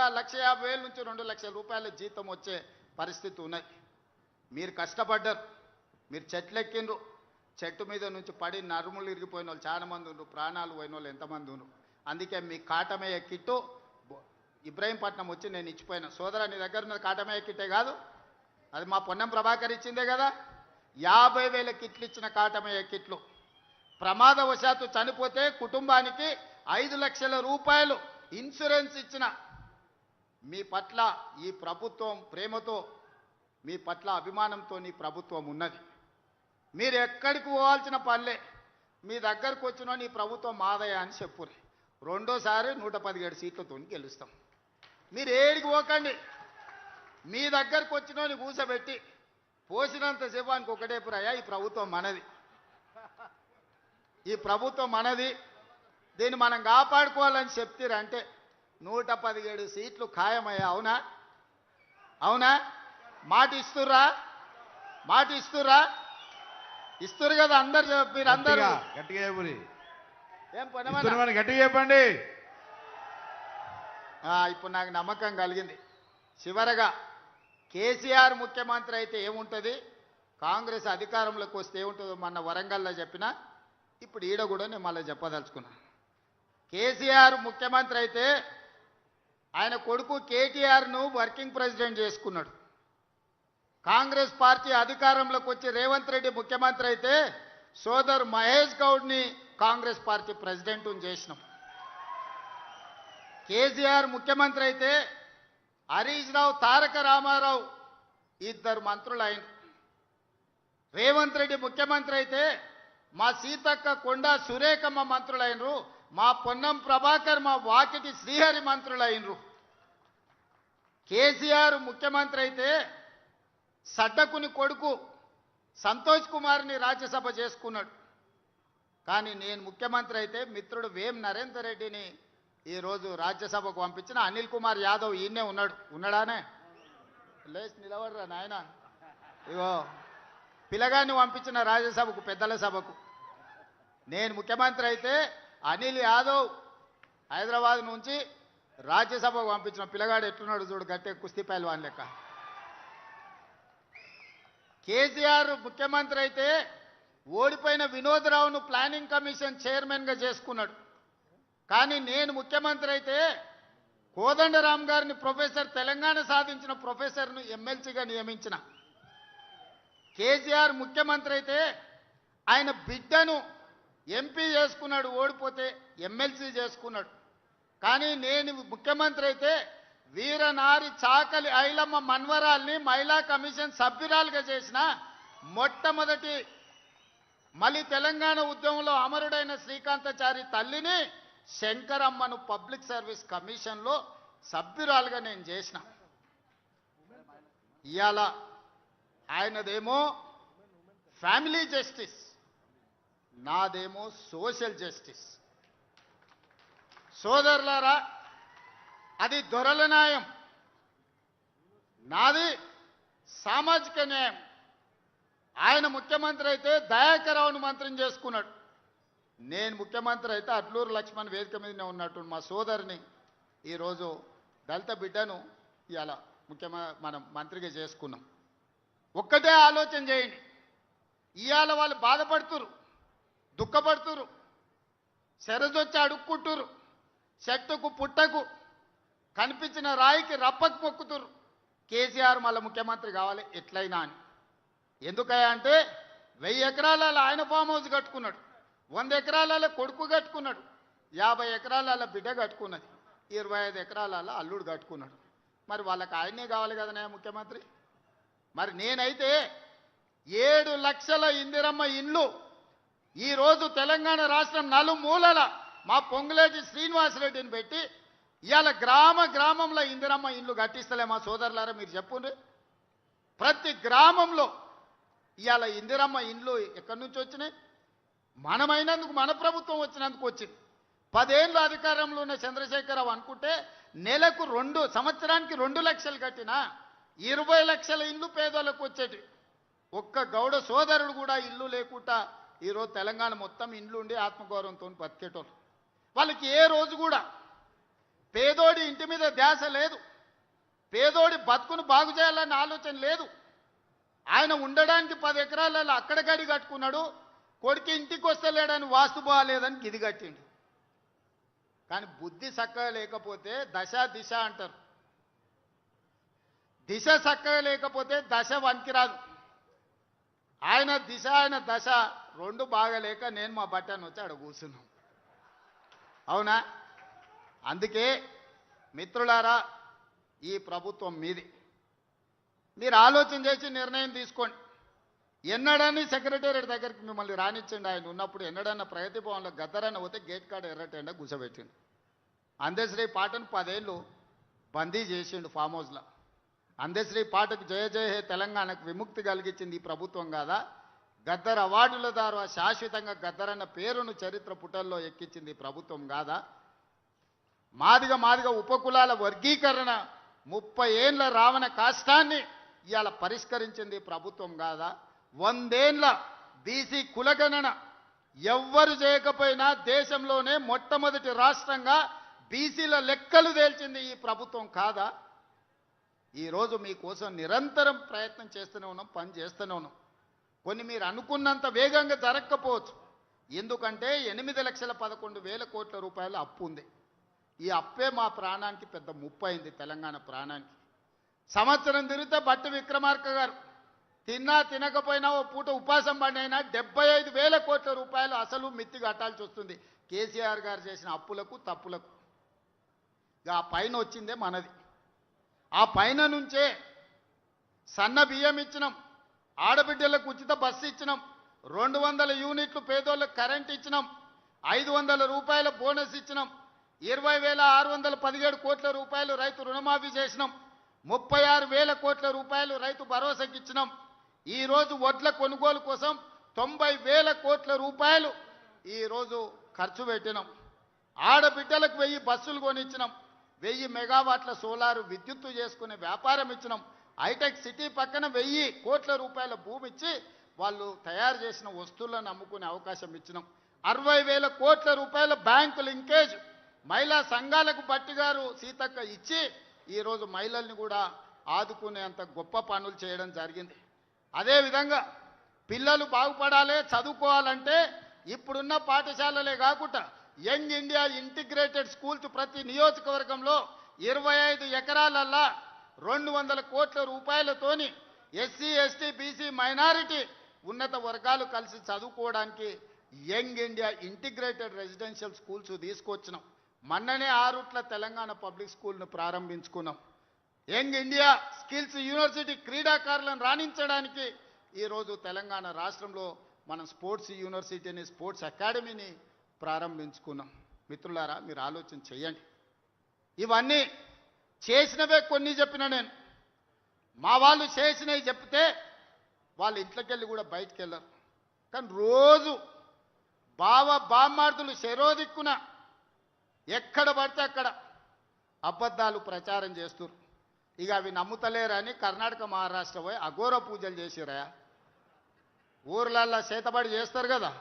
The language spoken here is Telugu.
కూడా 1,50,000 నుంచి 2,00,000 రూపాయల జీతం వచ్చే పరిస్థితి ఉన్నది. మీరు కష్టపడ్డారు, మీరు చెట్లెక్కిండ్రు, చెట్టు మీద నుంచి పడి నరుములు ఇరిగిపోయిన వాళ్ళు చాలా మంది ఉన్నారు, ప్రాణాలు పోయిన వాళ్ళు ఎంతమంది ఉన్నారు. అందుకే మీ కాటమయ్య కిట్టు ఇబ్రాహీంపట్నం వచ్చి నేను ఇచ్చిపోయినా. సోదరా, నీ దగ్గర ఉన్నది కాటమయ్య కిట్టే కాదు, అది మా పొన్నం ప్రభాకర్ ఇచ్చిందే కదా. 50,000 కిట్లు ఇచ్చిన కాటమయ్య కిట్లు. ప్రమాదవశాత్తు చనిపోతే కుటుంబానికి 5 లక్షల రూపాయలు ఇన్సూరెన్స్ ఇచ్చిన మీ పట్ల ఈ ప్రభుత్వం ప్రేమతో, మీ పట్ల అభిమానంతో నీ ప్రభుత్వం ఉన్నది. మీరు ఎక్కడికి పోవాల్సిన పనిలే, మీ దగ్గరకు వచ్చిన నీ ప్రభుత్వం మాదయ అని చెప్పురు. రెండోసారి 117 సీట్లతో గెలుస్తాం. మీరు ఏడికి పోకండి, మీ దగ్గరకు వచ్చిన కూసబెట్టి పోసినంత సేపానికి ఒకటే పురయ్యా, ఈ ప్రభుత్వం మనది, ఈ ప్రభుత్వం మనది, దీన్ని మనం కాపాడుకోవాలని చెప్తారంటే 117 సీట్లు ఖాయమయ్యా. అవునా? అవునా? మాట ఇస్తుర్రా? మాట ఇస్తుర్రా? ఇస్తురు కదా అందరు. మీరు అందరూ గట్టిగా ఏం పని గట్టిగా చెప్పండి. ఇప్పుడు నాకు నమ్మకం కలిగింది. చివరగా కేసీఆర్ ముఖ్యమంత్రి అయితే ఏముంటుంది, కాంగ్రెస్ అధికారంలోకి వస్తే ఏముంటుందో మొన్న వరంగల్లో చెప్పినా, ఇప్పుడు ఈడ కూడా నేను మళ్ళీ చెప్పదలుచుకున్నా. కేసీఆర్ ముఖ్యమంత్రి అయితే ఆయన కొడుకు కేటీఆర్ను వర్కింగ్ ప్రెసిడెంట్ చేసుకున్నాడు. కాంగ్రెస్ పార్టీ అధికారంలోకి వచ్చి రేవంత్ రెడ్డి ముఖ్యమంత్రి అయితే సోదరు మహేష్ గౌడ్ని కాంగ్రెస్ పార్టీ ప్రెసిడెంట్ చేసినాం. కేసీఆర్ ముఖ్యమంత్రి అయితే హరీష్ రావు, తారక రామారావు 2 మంత్రులు అయిన. రేవంత్ రెడ్డి ముఖ్యమంత్రి అయితే మా సీతక్క, కొండా సురేఖమ్మ మంత్రులైనరు, మా పొన్నం ప్రభాకర్, మా వాకిటి శ్రీహరి మంత్రులైనరు. కేసీఆర్ ముఖ్యమంత్రి అయితే సడ్డకుని కొడుకు సంతోష్ కుమార్ని రాజ్యసభ చేసుకున్నాడు. కానీ నేను ముఖ్యమంత్రి అయితే మిత్రుడు వేం నరేందర్ రెడ్డిని ఈరోజు రాజ్యసభకు పంపించిన. అనిల్ కుమార్ యాదవ్ ఈయనే ఉన్నాడానే? లేచి నిలబడరా నాయన. ఇగో పిల్లగాన్ని పంపించిన రాజ్యసభకు, పెద్దల సభకు. నేను ముఖ్యమంత్రి అయితే అనిల్ యాదవ్ హైదరాబాద్ నుంచి రాజ్యసభకు పంపించిన. పిల్లగాడు ఎట్లున్నాడు చూడు, గట్టే కుస్తీ పైల్వాన్ లెక్క. కేసీఆర్ ముఖ్యమంత్రి అయితే ఓడిపోయిన వినోదరావును ప్లానింగ్ కమిషన్ చైర్మన్గా చేసుకున్నాడు. కానీ నేను ముఖ్యమంత్రి అయితే కోదండరామ్ గారిని ప్రొఫెసర్, తెలంగాణ సాధించిన ప్రొఫెసర్ను ఎమ్మెల్సీగా నియమించిన. కేసీఆర్ ముఖ్యమంత్రి అయితే ఆయన బిడ్డను ఎంపీ చేసుకున్నాడు, ఓడిపోతే ఎమ్మెల్సీ చేసుకున్నాడు. కానీ నేను ముఖ్యమంత్రి అయితే వీరనారి చాకలి ఐలమ్మ మన్వరాల్ని మహిళా కమిషన్ సభ్యురాలుగా చేసిన. మొట్టమొదటి మళ్ళీ తెలంగాణ ఉద్యమంలో అమరుడైన శ్రీకాంతాచారి తల్లిని శంకరమ్మను పబ్లిక్ సర్వీస్ కమిషన్లో సభ్యురాలుగా నేను చేసిన. ఇవాళ ఆయనదేమో ఫ్యామిలీ జస్టిస్, నాదేమో సోషల్ జస్టిస్. సోదరులారా, అది దొరల న్యాయం, నాది సామాజిక న్యాయం. ఆయన ముఖ్యమంత్రి అయితే దయాకరావును మంత్రిని చేసుకున్నాడు. నేను ముఖ్యమంత్రి అయితే అట్లూరు లక్ష్మణ్ వేదిక మీదనే ఉన్నట్టు మా సోదరిని ఈరోజు దళిత బిడ్డను ఇవాళ మనం మంత్రిగా చేసుకున్నాం. ఒక్కటే ఆలోచన చేయండి, ఇవాళ వాళ్ళు బాధపడుతురు, దుఃఖపడుతురు, శరజొచ్చి అడుక్కుంటురు, చెట్టుకు పుట్టకు కనిపించిన రాయికి రప్పకు మొక్కుతురు. కేసీఆర్ మళ్ళీ ముఖ్యమంత్రి కావాలి ఎట్లయినా అని. ఎందుకయ్యా అంటే 1000 ఎకరాల ఆయన ఫామ్ హౌస్ కట్టుకున్నాడు, 100 ఎకరాల కొడుకు కట్టుకున్నాడు, 50 ఎకరాల బిడ్డ కట్టుకున్నది, 25 ఎకరాల అల్లుడు కట్టుకున్నాడు. మరి వాళ్ళకి ఆయనే కావాలి కదనే ముఖ్యమంత్రి. మరి నేనైతే 7 లక్షల ఇందిరమ్మ ఇండ్లు ఈరోజు తెలంగాణ రాష్ట్రం నలుమూలల మా పొంగులేటి శ్రీనివాసరెడ్డిని పెట్టి ఇవాళ గ్రామంలో ఇందిరమ్మ ఇండ్లు కట్టిస్తలే మా సోదరులారా, మీరు చెప్పుండ్రి. ప్రతి గ్రామంలో ఇవాళ ఇందిరమ్మ ఇండ్లు ఎక్కడి నుంచి వచ్చినాయి? మనమైనందుకు, మన ప్రభుత్వం వచ్చినందుకు వచ్చింది. 10 ఏళ్ళు అధికారంలో ఉన్న చంద్రశేఖరరావు అనుకుంటే నెలకు సంవత్సరానికి 2 లక్షలు కట్టినా 20 లక్షల ఇల్లు పేదోళ్ళకు వచ్చేటి. ఒక్క గౌడ సోదరుడు కూడా ఇల్లు లేకుండా ఈరోజు తెలంగాణ మొత్తం ఇండ్లు ఉండి ఆత్మగౌరవంతో బతికేటోళ్ళు. వాళ్ళకి ఏ రోజు కూడా పేదోడి ఇంటి మీద ధ్యాస లేదు, పేదోడి బతుకును బాగు చేయాలన్న ఆలోచన లేదు. ఆయన ఉండడానికి 10 ఎకరాలలో అక్కడ గడి కట్టుకున్నాడు, కొడుకు ఇంటికి వస్తలేడని వాస్తు బాగాలేదని గిది కట్టిండు. కానీ బుద్ధి చక్కగా లేకపోతే దశ దిశ అంటారు. దిశ చక్కగా లేకపోతే దశ వనికిరాదు. ఆయన దిశ ఆయన దశ రెండు బాగలేక నేను మా బట్టను వచ్చి ఆడ కూర్చున్నాం. అవునా? అందుకే మిత్రులారా, ఈ ప్రభుత్వం మీది. మీరు ఆలోచన చేసి నిర్ణయం తీసుకోండి. ఎన్నడని సెక్రటేరియట్ దగ్గరికి మిమ్మల్ని రానిచ్చండి. ఆయన ఉన్నప్పుడు ఎన్నడన్నా ప్రగతి భవన్లో గద్దరన్న పోతే గేట్ కాడ ఎర్రటెండ గుసబెట్టిండు. అందశ్రీ పాటను 10 ఏళ్ళు బందీ చేసిండు ఫామ్ హౌస్లో. అందశ్రీ పాటకు జయ జయ హే తెలంగాణకు విముక్తి కలిగించింది ఈ ప్రభుత్వం కాదా? గద్దర్ అవార్డుల ద్వారా శాశ్వతంగా గద్దరన్న పేరును చరిత్ర పుటల్లో ఎక్కించింది ఈ ప్రభుత్వం కాదా? మాదిగ ఉపకులాల వర్గీకరణ 30 ఏళ్ల రావణ కాష్టాన్ని ఇవాళ పరిష్కరించింది ప్రభుత్వం కాదా? 100 ఏళ్ల బీసీ కులగణన ఎవ్వరు చేయకపోయినా దేశంలోనే మొట్టమొదటి రాష్ట్రంగా బీసీల లెక్కలు తేల్చింది ఈ ప్రభుత్వం కాదా? ఈరోజు మీకోసం నిరంతరం ప్రయత్నం చేస్తూనే ఉన్నాం, పని చేస్తూనే ఉన్నాం. కొన్ని మీరు అనుకున్నంత వేగంగా జరగకపోవచ్చు. ఎందుకంటే 8,11,000 కోట్ల రూపాయల అప్పు ఉంది. ఈ అప్పే మా ప్రాణానికి పెద్ద ముప్పు అయింది, తెలంగాణ ప్రాణానికి. సంవత్సరం తిరిగితే బట్టి విక్రమార్క గారు తిన్నా తినకపోయినా ఓ పూట ఉపాసం పడినైనా 75,000 కోట్ల రూపాయలు అసలు మిత్తి కట్టాల్సి వస్తుంది కేసీఆర్ గారు చేసిన అప్పులకు తప్పులకు. ఇక ఆ పైన వచ్చిందే మనది. ఆ పైన నుంచే సన్న బియ్యం ఇచ్చినాం, ఆడబిడ్డలకు ఉచిత బస్సు ఇచ్చినాం, 200 యూనిట్లు పేదోళ్ళకు కరెంట్ ఇచ్చినాం, 500 రూపాయల బోనస్ ఇచ్చినాం, 20,617 కోట్ల రూపాయలు రైతు రుణమాఫీ చేసినాం, 36,000 కోట్ల రూపాయలు రైతు భరోసాకి ఇచ్చినాం. ఈరోజు వడ్ల కొనుగోలు కోసం 90,000 కోట్ల రూపాయలు ఈరోజు ఖర్చు పెట్టినాం. ఆడబిడ్డలకు 1000 బస్సులు కొనిచ్చినాం, 1000 మెగావాట్ల సోలారు విద్యుత్తు చేసుకునే వ్యాపారం ఇచ్చినాం. హైటెక్ సిటీ పక్కన 1000 కోట్ల రూపాయల భూమి ఇచ్చి వాళ్ళు తయారు చేసిన వస్తువులను అమ్ముకునే అవకాశం ఇచ్చినాం. 60,000 కోట్ల రూపాయల బ్యాంకు లింకేజ్ మహిళా సంఘాలకు బట్టి గారు సీతక్క ఇచ్చి ఈరోజు మహిళల్ని కూడా ఆదుకునేంత గొప్ప పనులు చేయడం జరిగింది. అదేవిధంగా పిల్లలు బాగుపడాలి, చదువుకోవాలంటే ఇప్పుడున్న పాఠశాలలే కాకుండా యంగ్ ఇండియా ఇంటిగ్రేటెడ్ స్కూల్స్ ప్రతి నియోజకవర్గంలో 25 ఎకరాలల్లా 200 కోట్ల రూపాయలతోని ఎస్సీ ఎస్టీ బీసీ మైనారిటీ ఉన్నత వర్గాలు కలిసి చదువుకోవడానికి young India integrated residential schools తీసుకొచ్చినాం. మొన్ననే ఆరుట్ల తెలంగాణ పబ్లిక్ స్కూల్ను ప్రారంభించుకున్నాం. యంగ్ ఇండియా స్కిల్స్ యూనివర్సిటీ క్రీడాకారులను రాణించడానికి ఈరోజు తెలంగాణ రాష్ట్రంలో మనం స్పోర్ట్స్ యూనివర్సిటీని, స్పోర్ట్స్ అకాడమీని ప్రారంభించుకున్నాం. మిత్రులారా, మీరు ఆలోచన చేయండి. ఇవన్నీ చేసినవే కొన్ని చెప్పిన నేను. మా వాళ్ళు చేసినవి చెప్తే వాళ్ళ ఇంట్లోకి వెళ్ళి కూడా బయటికి వెళ్ళరు. కానీ రోజు బామ్మార్దులు శరోదిక్కున ఎక్కడ పడితే అక్కడ అబద్ధాలు ప్రచారం చేస్తున్నారు. ఇక అవి నమ్ముతలేరని కర్ణాటక మహారాష్ట్ర పోయి అఘోర పూజలు చేసిరా. ఊర్లల్లో చేతబడి చేస్తారు కదా,